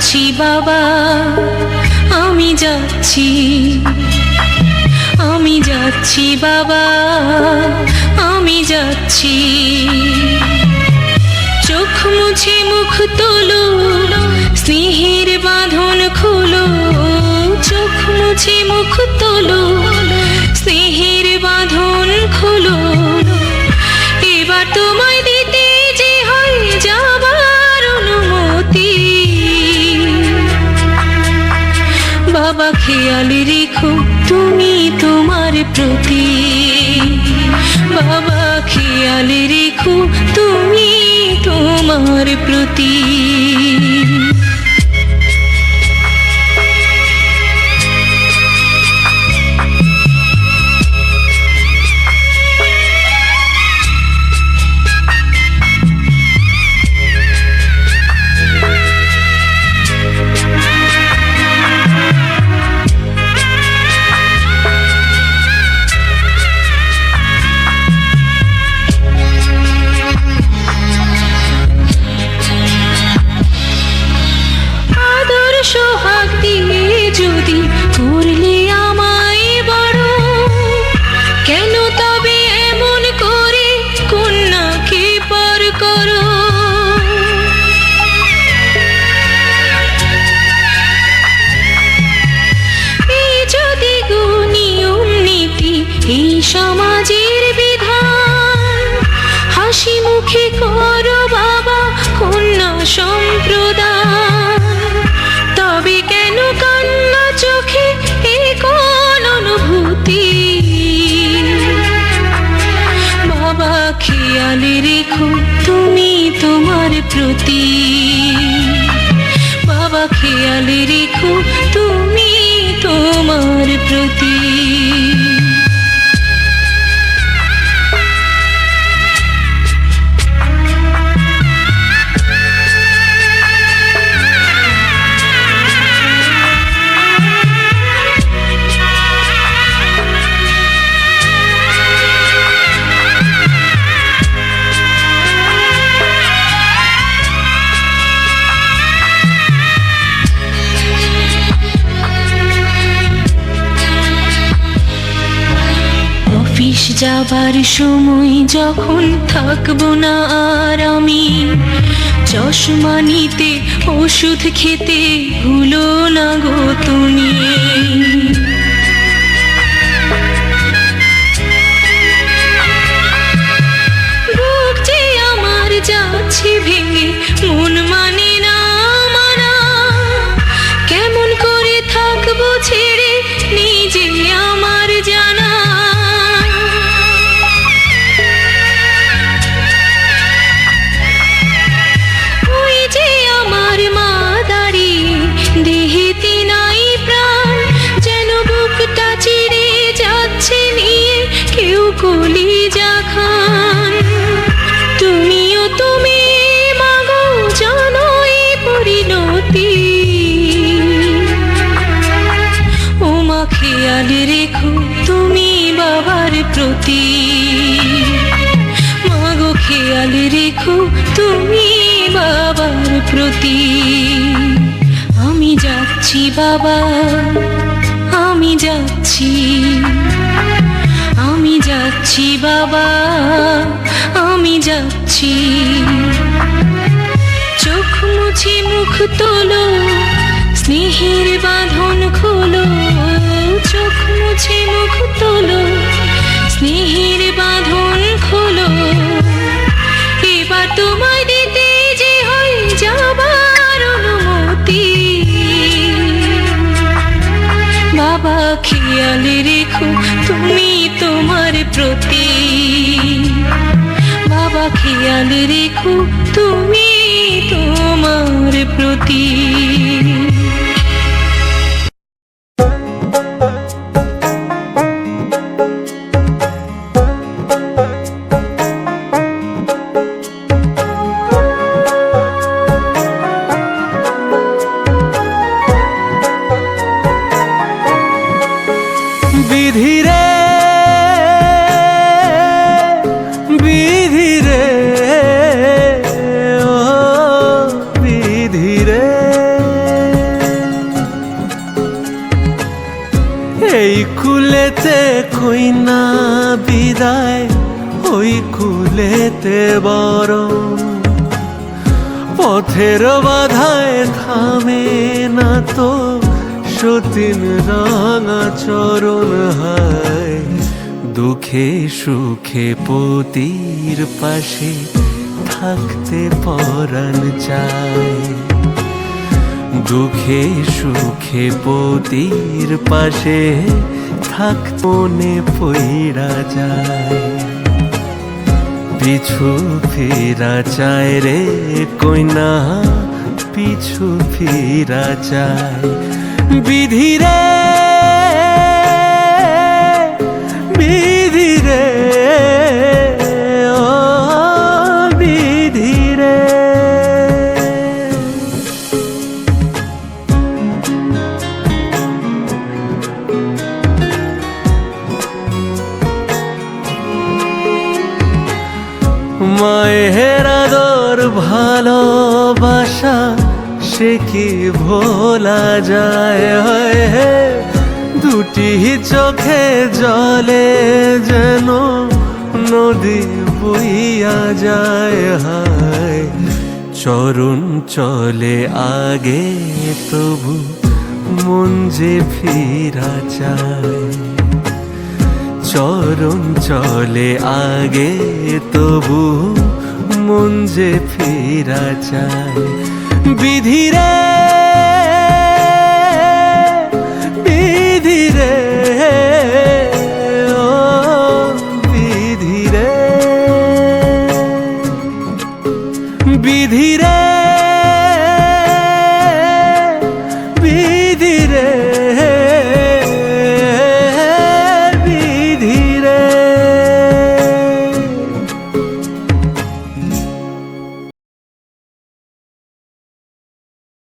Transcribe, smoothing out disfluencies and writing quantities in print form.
যাচ্ছি বাবা, আমি যাচ্ছি, আমি যাচ্ছি বাবা, আমি যাচ্ছি। চোখ মুছে মুখ তোলো, স্নেহের বাঁধন খোলো, চোখ মুছে মুখ তোলো, স্নেহের বাঁধন খোলো। এবার তোমায় দিতে যে হয় যাবার অনুমতি। বাবা খেয়াল রেখো তুমি তোমার প্রতি, বাবা খেয়াল রেখো তুমি তোমার প্রতি। সোহাগ দিয়ে যদি করলে আমায় বড়, কেন তবে এমন করে কন্যাকে পর করো। এই যদি নিয়ম নীতি, এই সমাজের বিধান, হাসি মুখে করো বাবা কন্যা সম্প্রদান। তবে কেন কান্না চোখে এ কোন অনুভূতি। বাবা খেয়াল রেখো তুমি তোমার প্রতি, বাবা খেয়াল রেখো তুমি তোমার প্রতি। অফিস যাবার সময় যখন থাকবো না আর আমি, চশমা নিতে ওষুধ খেতে ভুলো না গো তুমি। বুক যে আমার যাচ্ছে ভেঙে, মন মানে না মানা, কেমন করে থাকবো ছেড়ে নিজে আমার জানা। কলিজা খান তুমিও তুমি মাগো জানো এই পরিণতি। ও মা খেয়াল রেখো তুমি বাবার প্রতি, মাগো খেয়াল রেখো তুমি বাবার প্রতি। আমি যাচ্ছি বাবা, আমি যাচ্ছি, আমি যাচ্ছি বাবা, আমি যাচ্ছি। চোখ মুছে মুখ তোলো, স্নেহের বাঁধন খোলো, চোখ মুছে মুখ তোলো, স্নেহের বাঁধন খোলো। এবার তোমায় দিতে যে হয় যাবার অনুমতি। বাবা খেয়াল রেখো তুমি তোমার প্রতি, বাবা খেয়াল রেখো তুমি তোমার প্রতি। বিধি রে হই না বিদায় ওই কুলেতে বরং পথের বাধায় থামে না তো সতীন রাঙা চরণ হায় দুঃখে সুখে পতির পাশে থাকতে পরাণ চায় দুঃখে সুখে পতির পাশে থাকতে মনে পইড়া যায় পিছু ফিরা চায় রে কইনা পিছু ফিরা চায় বিধিরে বিধিরে ও বিধিরে মায়ের আদর ভালোবাসা সে কি ভোলা যায় হে দুটি চোখে জলে যেন নদী বইয়া যায় হায় চরণ চলে আগে তবু মন যে ফিরা চায় চরণ চলে আগে তবু মন যে ফিরা চায় বিধিরে বিধিরে ও বিধিরে বিধিরে